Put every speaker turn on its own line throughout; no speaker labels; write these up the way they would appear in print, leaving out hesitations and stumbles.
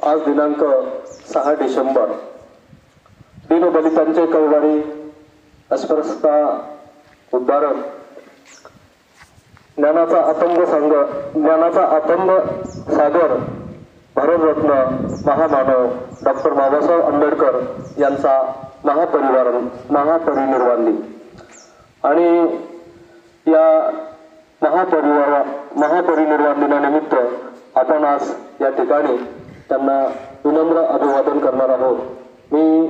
आज दिनांक 6 डिसेंबर दीनदलितांचे कळवळी, अस्पृश्यता उद्धारण, ज्ञानाचा अतंग सागर, भारतरत्न महामानव डॉक्टर बाबासाहेब आंबेडकर यांचा महापरिनिर्वाण दिन आणि या महापरिनिर्वाण दिनानिमित्त आपण आज या ठिकाणी त्यांना विनम्र अभिवादन करणार आहोत। मी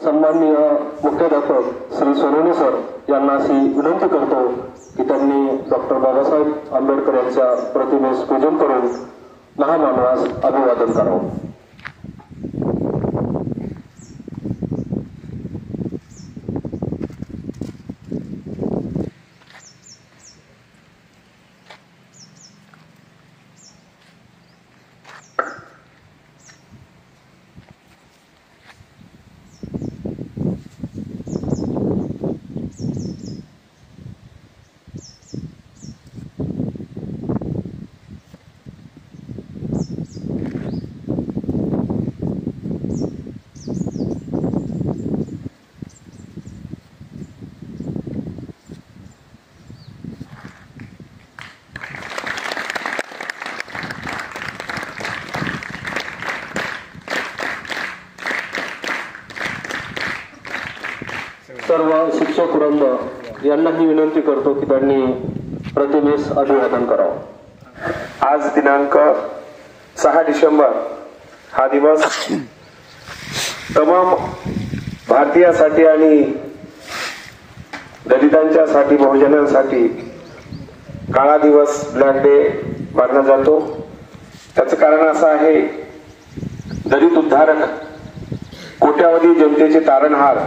सन्माननीय मुख्याध्यापक श्री सोनवणे सर यांना अशी विनंती करतो की त्यांनी डॉक्टर बाबासाहेब आंबेडकर यांच्या प्रतिमेस पूजन करून महामानवास अभिवादन करावं। सर्व शिक्षक वृंद यांनाही विनंती करतो की त्यांनी प्रतिमेस अभिवादन करावं।
आज दिनांक 6 डिसेंबर हा दिवस तमाम भारतीयांसाठी आणि दलितांच्यासाठी, बहुजनांसाठी काळा दिवस, ब्लॅक डे मानला जातो। त्याचं कारण असं आहे, दलित उद्धारक, कोट्यावधी जनतेचे तारणहार,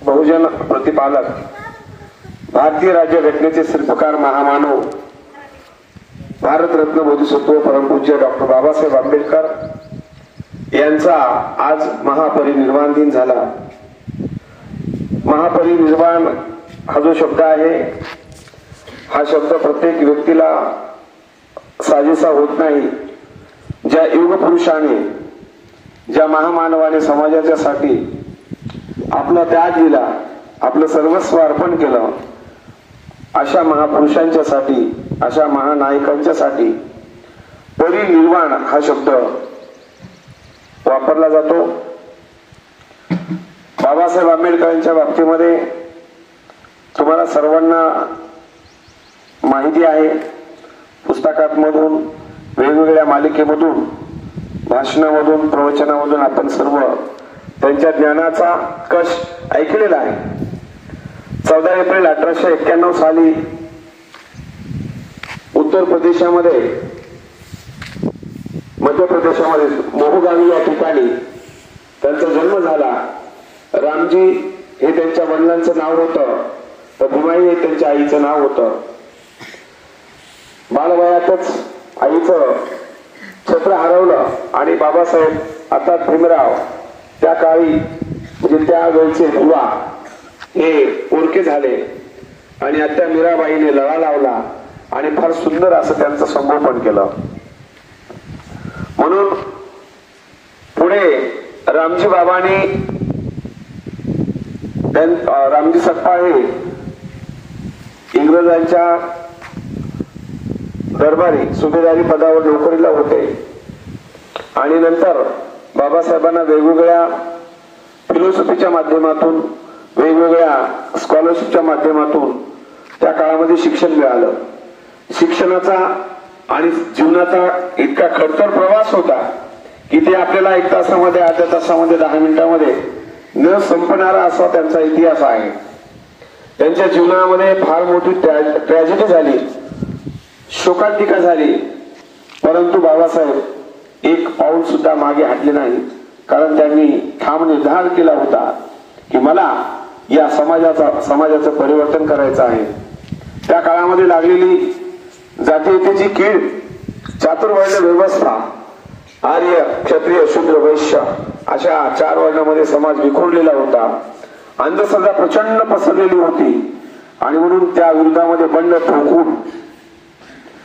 बहुजन प्रतिपादक, भारतीय राज्यघटनेचे शिल्पकार, महामानव, भारतरत्न बोधिसत्व परमपूज्य डॉक्टर बाबासाहेब आंबेडकर यांचा आज महापरिनिर्वाण दिन झाला। महापरिनिर्वाण हा जो शब्द आहे, हा शब्द प्रत्येक व्यक्तीला साजेसा होत नाही। ज्या युग पुरुषाने, ज्या महामानवाने समाजाच्यासाठी आपला त्याग दिला, आपलं सर्वस्व अर्पण केलं, अशा महापुरुषांच्यासाठी, अशा महानायकांच्यासाठी परिनिर्वाण हा शब्द वापरला जातो। बाबासाहेब आंबेडकरांच्या बाबतीमध्ये तुम्हाला सर्वांना माहिती आहे। पुस्तकांमधून, वेगवेगळ्या मालिकेमधून, भाषणामधून, प्रवचनामधून आपण सर्व त्यांच्या ज्ञानाचा कश ऐकलेला आहे। 14 एप्रिल 1891 साली उत्तर प्रदेशामध्ये, मध्य प्रदेशामध्ये महू गावी या ठिकाणी त्यांचा जन्म झाला। रामजी हे त्यांच्या वडिलांचं नाव होतं, तर भीमाई हे त्यांच्या आईचं नाव होतं। बालवयातच आईचं छत्र हरवलं आणि बाबासाहेब अर्थात भीमराव त्या काळी, म्हणजे त्या वेळचे बुवा, हे पोरके झाले आणि आत्या मीराबाईने लळा लावला आणि फार सुंदर असं त्यांचं संगोपन केलं। म्हणून पुढे रामजी बाबांनी, रामजी सपकाळ हे इंग्रजांच्या दरबारी सुभेदारी पदावर नोकरीला होते आणि नंतर बाबासाहेबांना वेगवेगळ्या फिलॉसॉफीच्या माध्यमातून, वेगवेगळ्या स्कॉलरशिपच्या माध्यमातून त्या काळामध्ये शिक्षण मिळालं। शिक्षणाचा आणि जीवनाचा इतका खडतर प्रवास होता की ते आपल्याला 1 तासामध्ये, अर्ध्या तासामध्ये, 10 मिनिटांमध्ये न संपणारा असा त्यांचा इतिहास आहे। त्यांच्या जीवनामध्ये फार मोठी ट्रॅजेडी झाली, शोकांतिका झाली, परंतु बाबासाहेब एक पाऊल सुद्धा मागे हटले नाही, कारण त्यांनी ठाम निर्धार केला होता की मला या समाजाचं परिवर्तन करायचं आहे। त्या काळामध्ये लागलेली जातीयतेची कीड, चातुर्वर्ण व्यवस्था, आर्य, क्षत्रिय, शूद्र, वैश्य अशा 4 वर्णामध्ये समाज विखुरलेला होता। अंधश्रद्धा प्रचंड पसरलेली होती आणि म्हणून त्या विरोधामध्ये बंड ठोकून,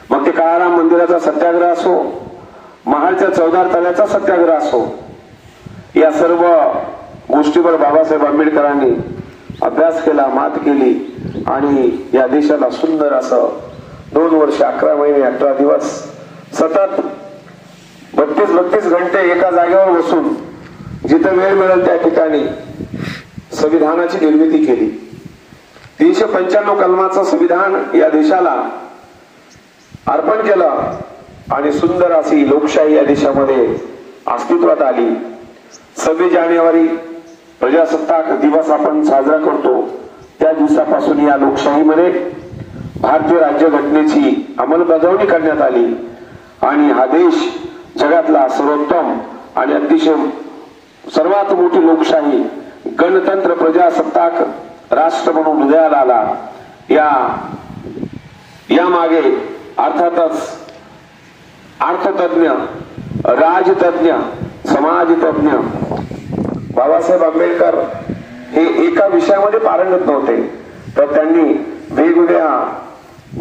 मग ते काळाराम मंदिराचा सत्याग्रह असो, महाडच्या 14 तळ्याचा सत्याग्रह असो, या सर्व गोष्टीवर बाबासाहेब आंबेडकरांनी अभ्यास केला, मात केली आणि या देशाला सुंदर असं 2 वर्ष 11 महिने 18 दिवस सतत 32 घंटे एका जागेवर बसून जिथं वेळ मिळेल त्या ठिकाणी संविधानाची निर्मिती केली. 395 कलमाचं संविधान या देशाला अर्पण केलं आणि सुंदर अशी लोकशाही या देशामध्ये अस्तित्वात आली. 26 जानेवारी प्रजासत्ताक दिवस आपण साजरा करतो. त्या दिवसापासून या लोकशाहीमध्ये भारतीय राज्यघटनेची अंमलबजावणी करण्यात आली आणि हा देश जगातला सर्वोत्तम आणि अतिशय सर्वात मोठी लोकशाही गणतंत्र प्रजासत्ताक राष्ट्र म्हणून उदयाला आला. या मागे अर्थातच अर्थतज्ञ, राजतज्ञ, समाजतज्ञ बाबासाहेब आंबेडकर हे एका विषयामध्ये पारंगत नव्हते, तर त्यांनी वेगवेगळ्या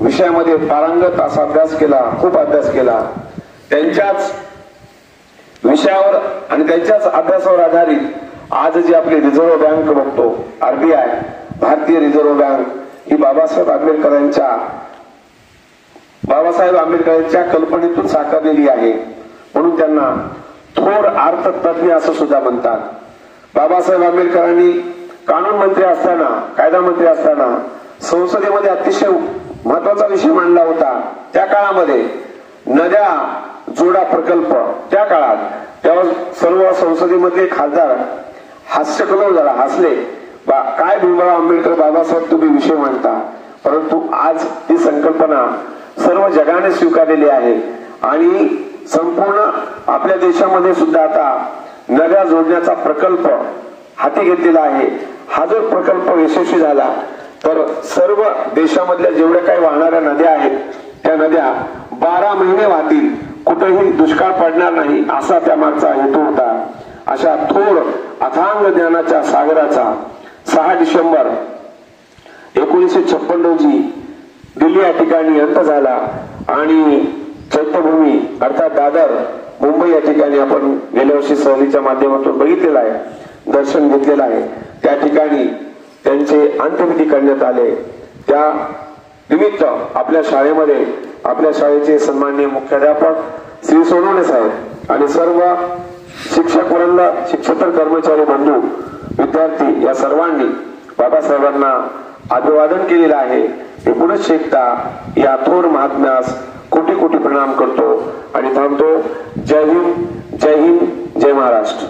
विषयामध्ये पारंगत असा अभ्यास केला, खूप अभ्यास केला. त्यांच्याच विषयावर आणि त्यांच्याच अभ्यासावर आधारित आज जी आपली रिझर्व्ह बँक बघतो, RBI, भारतीय रिझर्व्ह बँक, ही बाबासाहेब आंबेडकरांच्या कल्पनेतून साकारलेली आहे. म्हणून त्यांना थोर अर्थतज्ञ असं सुद्धा म्हणतात. बाबासाहेब आंबेडकरांनी कानून मंत्री असताना, कायदा मंत्री असताना संसदेमध्ये अतिशय महत्वाचा विषय मांडला होता. त्या काळामध्ये नद्या जोडा प्रकल्प, त्या काळात तेव्हा सर्व संसदेमधले खासदार हास्यकलो जरा हसले, काय भीमराव आंबेडकर बाबासाहेब तुम्ही विषय मांडता. परंतु आज ही संकल्पना सर्व जगाने स्वीकारलेली आहे आणि संपूर्ण आपल्या देशामध्ये सुद्धा आता नद्या जोडण्याचा प्रकल्प हाती घेतलेला आहे. हा जर प्रकल्प यशस्वी झाला तर सर्व देशामधल्या जेवढ्या काही वाहणाऱ्या नद्या आहेत त्या नद्या 12 महिने वाहतील, कुठेही दुष्काळ पडणार नाही, असा त्यामागचा हेतू होता. अशा थोर अथांग ज्ञानाच्या सागराचा 6 डिसेंबर 1956 रोजी दिल्ली या ठिकाणी अंत झाला आणि चैत्यभूमी अर्थात दादर मुंबई या ठिकाणी आपण गेल्या वर्षी सहलीच्या माध्यमातून बघितलेलं आहे, दर्शन घेतलेलं आहे. त्या ठिकाणी त्यांचे अंत्यविधी करण्यात आले. त्या निमित्त आपल्या शाळेमध्ये आपल्या शाळेचे सन्माननीय मुख्याध्यापक श्री सोनवणे साहेब आणि सर्व शिक्षक वृंद, शिक्षक कर्मचारी बंधू, विद्यार्थी या सर्वांनी बाबासाहेबांना अभिवादन केलेलं आहे. हे पुनश्च एकदा या थोर महात्म्यास कोटी कोटी प्रणाम करतो आणि थांबतो. जय हिंद, जय हिंद, जय महाराष्ट्र.